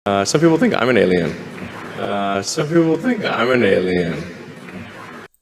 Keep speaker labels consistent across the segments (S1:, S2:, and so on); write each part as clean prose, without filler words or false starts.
S1: Some people think I'm an alien. Some people think I'm an alien.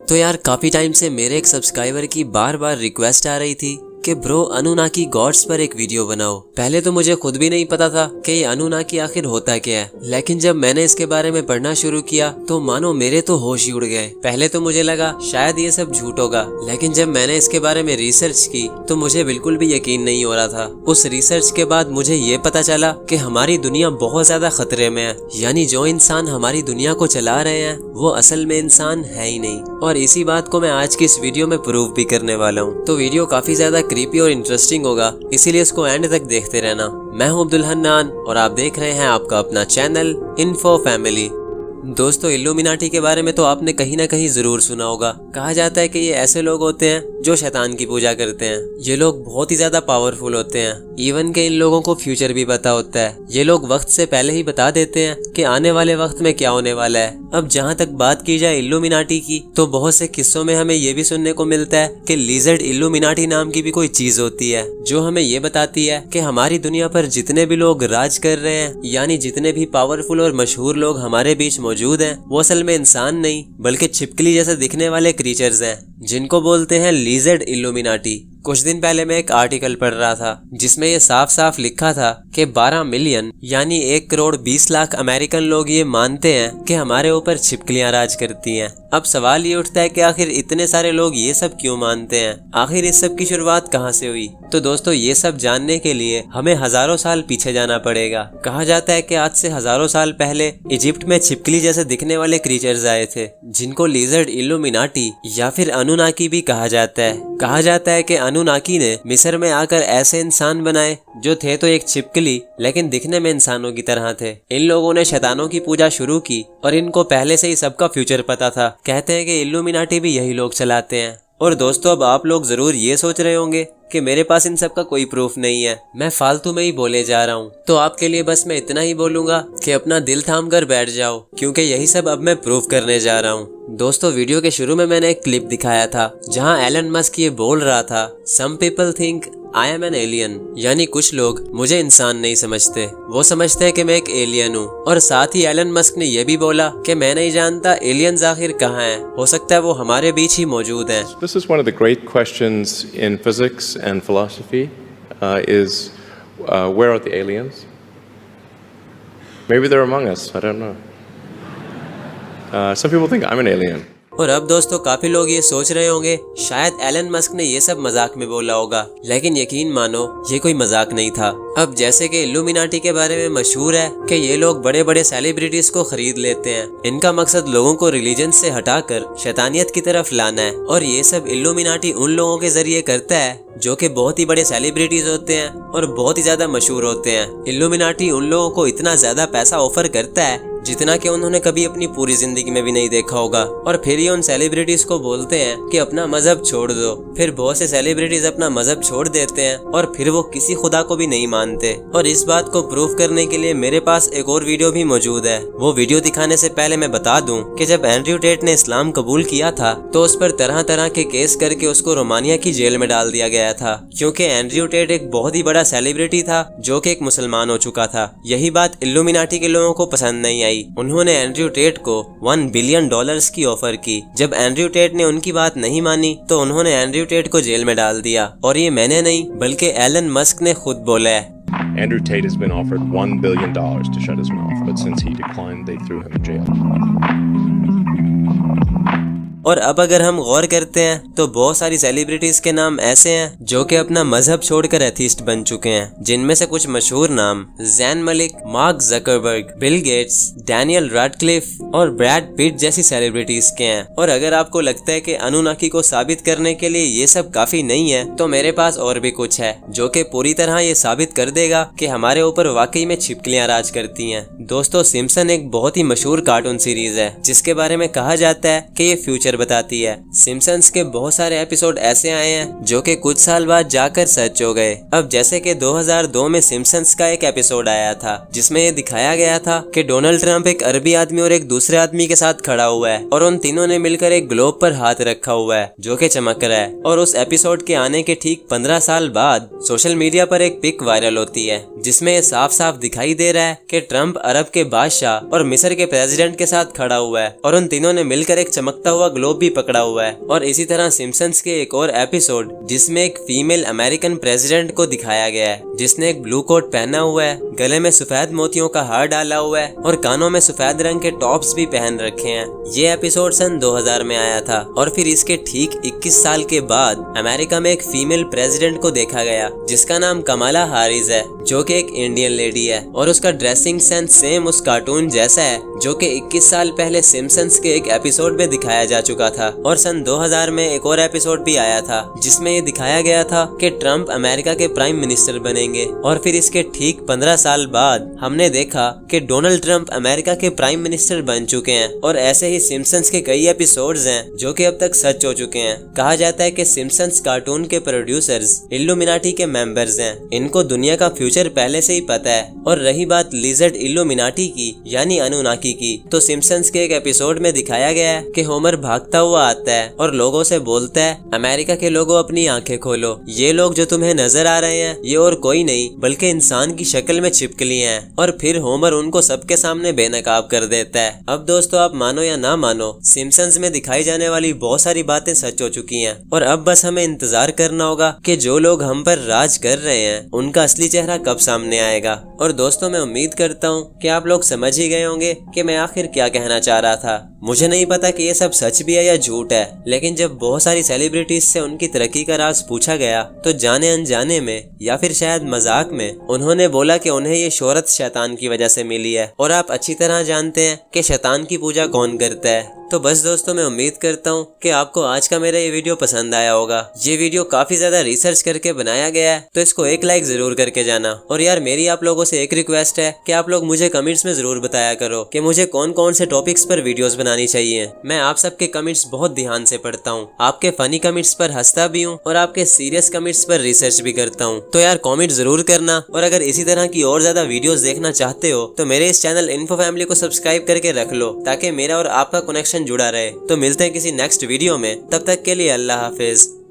S2: तो यार काफ़ी time से मेरे एक सब्सक्राइबर की बार बार रिक्वेस्ट आ रही थी कि ब्रो अनुनाकी गॉड्स पर एक वीडियो बनाओ। पहले तो मुझे खुद भी नहीं पता था कि ये अनुनाकी आखिर होता क्या है, लेकिन जब मैंने इसके बारे में पढ़ना शुरू किया तो मानो मेरे तो होश ही उड़ गए। पहले तो मुझे लगा शायद ये सब झूठ होगा, लेकिन जब मैंने इसके बारे में रिसर्च की तो मुझे बिल्कुल भी यकीन नहीं हो रहा था। उस रिसर्च के बाद मुझे ये पता चला कि हमारी दुनिया बहुत ज्यादा खतरे में है, यानी जो इंसान हमारी दुनिया को चला रहे हैं वो असल में इंसान है ही नहीं। और इसी बात को मैं आज की इस वीडियो में प्रूव भी करने वाला हूँ। तो वीडियो काफी ज्यादा क्रीपी और इंटरेस्टिंग होगा, इसीलिए इसको एंड तक देखते रहना। मैं हूँ अब्दुल हन्नान और आप देख रहे हैं आपका अपना चैनल इन्फो फैमिली। दोस्तों, इल्यूमिनाटी के बारे में तो आपने कहीं ना कहीं जरूर सुना होगा। कहा जाता है कि ये ऐसे लोग होते हैं जो शैतान की पूजा करते हैं। ये लोग बहुत ही ज्यादा पावरफुल होते हैं, इवन के इन लोगों को फ्यूचर भी पता होता है। ये लोग वक्त से पहले ही बता देते हैं कि आने वाले वक्त में क्या होने वाला है। अब जहाँ तक बात की जाए इल्यूमिनाटी की, तो बहुत से किस्सों में हमें ये भी सुनने को मिलता है कि लिजर्ड इल्यूमिनाटी नाम की भी कोई चीज होती है, जो हमें ये बताती है कि हमारी दुनिया पर जितने भी लोग राज कर रहे हैं, यानी जितने भी पावरफुल और मशहूर लोग हमारे बीच मौजूद हैं, वो असल में इंसान नहीं बल्कि छिपकली जैसे दिखने वाले क्रीचर्स हैं, जिनको बोलते हैं लिजर्ड इल्यूमिनाटी। कुछ दिन पहले मैं एक आर्टिकल पढ़ रहा था जिसमें ये साफ साफ लिखा था कि 12 मिलियन यानी 1 करोड़ 20 लाख अमेरिकन लोग ये मानते हैं कि हमारे ऊपर छिपकलियां राज करती हैं। अब सवाल ये उठता है कि आखिर इतने सारे लोग ये सब क्यों मानते हैं, आखिर इस सब की शुरुआत कहाँ से हुई। तो दोस्तों, ये सब जानने के लिए हमें हजारों साल पीछे जाना पड़ेगा। कहा जाता है कि आज से हजारों साल पहले इजिप्ट में छिपकली जैसे दिखने वाले क्रीचर्स आए थे, जिनको लिजर्ड इल्यूमिनाटी या फिर अनुनाकी भी कहा जाता है। कहा जाता है कि अनुनाकी ने मिस्र में आकर ऐसे इंसान बनाए जो थे तो एक छिपकली लेकिन दिखने में इंसानों की तरह थे। इन लोगों ने शैतानों की पूजा शुरू की और इनको पहले से ही सबका फ्यूचर पता था। कहते हैं कि इल्यूमिनाटी भी यही लोग चलाते हैं। और दोस्तों, अब आप लोग जरूर ये सोच रहे होंगे कि मेरे पास इन सब का कोई प्रूफ नहीं है, मैं फालतू में ही बोले जा रहा हूँ। तो आपके लिए बस मैं इतना ही बोलूंगा कि अपना दिल थाम कर बैठ जाओ, क्योंकि यही सब अब मैं प्रूफ करने जा रहा हूँ। दोस्तों, वीडियो के शुरू में मैंने एक क्लिप दिखाया था जहाँ एलन मस्क ये बोल रहा था, some people think I am an alien, यानी कुछ लोग मुझे इंसान नहीं समझते, वो समझते हैं कि मैं एक एलियन हूँ। और साथ ही एलन मस्क ने यह भी बोला कि मैं नहीं जानता एलियंस आखिर कहाँ हैं, हो सकता है वो हमारे बीच ही मौजूद हैं।
S1: This is one of the great questions in physics and philosophy, is where are the aliens? Maybe they're among us, I don't know. Some people think I'm an alien.
S2: और अब दोस्तों, काफी लोग ये सोच रहे होंगे शायद एलन मस्क ने ये सब मजाक में बोला होगा, लेकिन यकीन मानो ये कोई मजाक नहीं था। अब जैसे कि इल्यूमिनाटी के बारे में मशहूर है कि ये लोग बड़े बड़े सेलिब्रिटीज को खरीद लेते हैं। इनका मकसद लोगों को रिलीजन से हटाकर शैतानियत की तरफ लाना है। और ये सब इल्यूमिनाटी उन लोगों के जरिए करता है जो कि बहुत ही बड़े सेलिब्रिटीज होते हैं और बहुत ही ज्यादा मशहूर होते हैं। इल्यूमिनाटी उन लोगों को इतना ज्यादा पैसा ऑफर करता है जितना कि उन्होंने कभी अपनी पूरी जिंदगी में भी नहीं देखा होगा, और फिर ये उन सेलिब्रिटीज को बोलते हैं कि अपना मजहब छोड़ दो। फिर बहुत से सेलिब्रिटीज अपना मजहब छोड़ देते हैं और फिर वो किसी खुदा को भी नहीं मानते। और इस बात को प्रूफ करने के लिए मेरे पास एक और वीडियो भी मौजूद है। वो वीडियो दिखाने से पहले मैं बता दूं कि जब एंड्रयू टेट ने इस्लाम कबूल किया था तो उस पर तरह तरह के केस करके उसको रोमानिया की जेल में डाल दिया गया था, क्योंकि एंड्रयू टेट एक बहुत ही बड़ा सेलिब्रिटी था जो कि एक मुसलमान हो चुका था। यही बात इल्यूमिनाटी के लोगों को पसंद नहीं आई। उन्होंने एंड्रयू टेट को $1 बिलियन की ऑफर की। जब एंड्रयू टेट ने उनकी बात नहीं मानी तो उन्होंने एंड्रयू टेट को जेल में डाल दिया। और ये मैंने नहीं बल्कि एलन मस्क ने खुद बोला है।
S1: Andrew Tate has been offered $1 billion to shut his mouth, but since he declined, they threw him in jail.
S2: और अब अगर हम गौर करते हैं तो बहुत सारी सेलिब्रिटीज के नाम ऐसे हैं जो कि अपना मजहब छोड़कर एथीस्ट बन चुके हैं, जिनमें से कुछ मशहूर नाम Zayn Malik, Mark Zuckerberg, Bill Gates, Daniel Radcliffe और ब्रैड पिट जैसी सेलिब्रिटीज के हैं। और अगर आपको लगता है कि अनुनाकी को साबित करने के लिए ये सब काफी नहीं है, तो मेरे पास और भी कुछ है जो कि पूरी तरह ये साबित कर देगा कि हमारे ऊपर वाकई में छिपकलियां राज करती हैं। दोस्तों, सिम्पसन एक बहुत ही मशहूर कार्टून सीरीज है जिसके बारे में कहा जाता है कि ये फ्यूचर बताती है। सिम्पसन्स के बहुत सारे एपिसोड ऐसे आए हैं जो कि कुछ साल बाद जाकर सच हो गए। अब जैसे कि 2002 में सिम्पसन्स का एक एपिसोड आया था जिसमें ये दिखाया गया था कि डोनाल्ड ट्रंप एक अरबी आदमी और एक दूसरे आदमी के साथ खड़ा हुआ है और उन तीनों ने मिलकर एक ग्लोब पर हाथ रखा हुआ है जो कि चमक रहा है। और उस एपिसोड के आने के ठीक 15 साल बाद सोशल मीडिया पर एक पिक वायरल होती है जिसमें ये साफ साफ दिखाई दे रहा है कि ट्रंप अरब के बादशाह और मिस्र के प्रेसिडेंट के साथ खड़ा हुआ है और उन तीनों ने मिलकर एक चमकता हुआ ग्लोब भी पकड़ा हुआ है। और इसी तरह सिम्पसन्स के एक और एपिसोड जिसमें एक फीमेल अमेरिकन प्रेसिडेंट को दिखाया गया है जिसने एक ब्लू कोट पहना हुआ है, गले में सफेद मोतियों का हार डाला हुआ है और कानों में सफेद रंग के टॉप्स भी पहन रखे हैं। ये एपिसोड सन 2000 में आया था और फिर इसके ठीक 21 साल के बाद अमेरिका में एक फीमेल प्रेसिडेंट को देखा गया जिसका नाम कमला हैरिस है जो कि एक इंडियन लेडी है और उसका ड्रेसिंग सेंस सेम उस कार्टून जैसा है जो कि 21 साल पहले सिम्पसन्स के एक एपिसोड में दिखाया जा चुका था। और सन 2000 में एक और एपिसोड भी आया था जिसमें ये दिखाया गया था कि ट्रंप अमेरिका के प्राइम मिनिस्टर बनेंगे। और फिर इसके ठीक 15 साल बाद हमने देखा कि डोनाल्ड ट्रंप अमेरिका के प्राइम मिनिस्टर बन चुके हैं। और ऐसे ही सिम्पसन्स के कई एपिसोड्स हैं जो कि अब तक सच हो चुके हैं। कहा जाता है कि सिम्पसन्स कार्टून के प्रोड्यूसर्स इल्यूमिनाटी के मेंबर्स हैं। इनको दुनिया का फ्यूचर पहले से ही पता है। और रही बात लिजर्ड इल्यूमिनाटी की यानी अनुनाकी की, तो सिम्पसन्स के एक एपिसोड में दिखाया गया है कि होमर भागता हुआ आता है और लोगों से बोलता है, अमेरिका के लोगों अपनी आंखें खोलो, ये लोग जो तुम्हें नजर आ रहे हैं ये और कोई नहीं बल्कि इंसान की शक्ल में छिपकलियां हैं। और फिर होमर उनको सबके सामने बेनकाब कर देता है। अब दोस्तों आप मानो या ना मानो, सिम्पसन्स में दिखाई जाने वाली बहुत सारी बातें सच हो चुकी हैं और अब बस हमें इंतजार करना होगा कि जो लोग हम पर राज कर रहे हैं उनका असली चेहरा कब सामने आएगा। और दोस्तों मैं उम्मीद करता हूँ कि आप लोग समझ ही गए होंगे कि मैं आखिर क्या कहना चाह रहा था। मुझे नहीं पता कि ये सब सच भी है या झूठ है, लेकिन जब बहुत सारी सेलिब्रिटीज से उनकी तरक्की का राज पूछा गया तो जाने अनजाने में या फिर शायद मजाक में उन्होंने बोला कि उन्हें ये शोहरत शैतान की वजह से मिली है। और आप अच्छी तरह जानते हैं कि शैतान की पूजा कौन करता है। तो बस दोस्तों मैं उम्मीद करता हूँ कि आपको आज का मेरा ये वीडियो पसंद आया होगा। ये वीडियो काफी ज्यादा रिसर्च करके बनाया गया है तो इसको एक लाइक जरूर करके जाना। और यार मेरी आप लोगों से एक रिक्वेस्ट है कि आप लोग मुझे कमेंट्स में जरूर बताया करो कि मुझे कौन कौन से टॉपिक्स पर वीडियोस बनानी चाहिए। मैं आप सबके कमेंट्स बहुत ध्यान से पढ़ता हूँ, आपके फनी कमेंट्स पर हंसता भी हूँ और आपके सीरियस कमेंट्स पर रिसर्च भी करता हूँ। तो यार कॉमेंट जरूर करना। और अगर इसी तरह की और ज्यादा वीडियोस देखना चाहते हो तो मेरे इस चैनल इन्फो फैमिली को सब्सक्राइब करके रख लो ताकि मेरा और आपका कनेक्शन जुड़ा रहे। तो मिलते हैं किसी नेक्स्ट वीडियो में, तब तक के लिए अल्लाह हाफिज।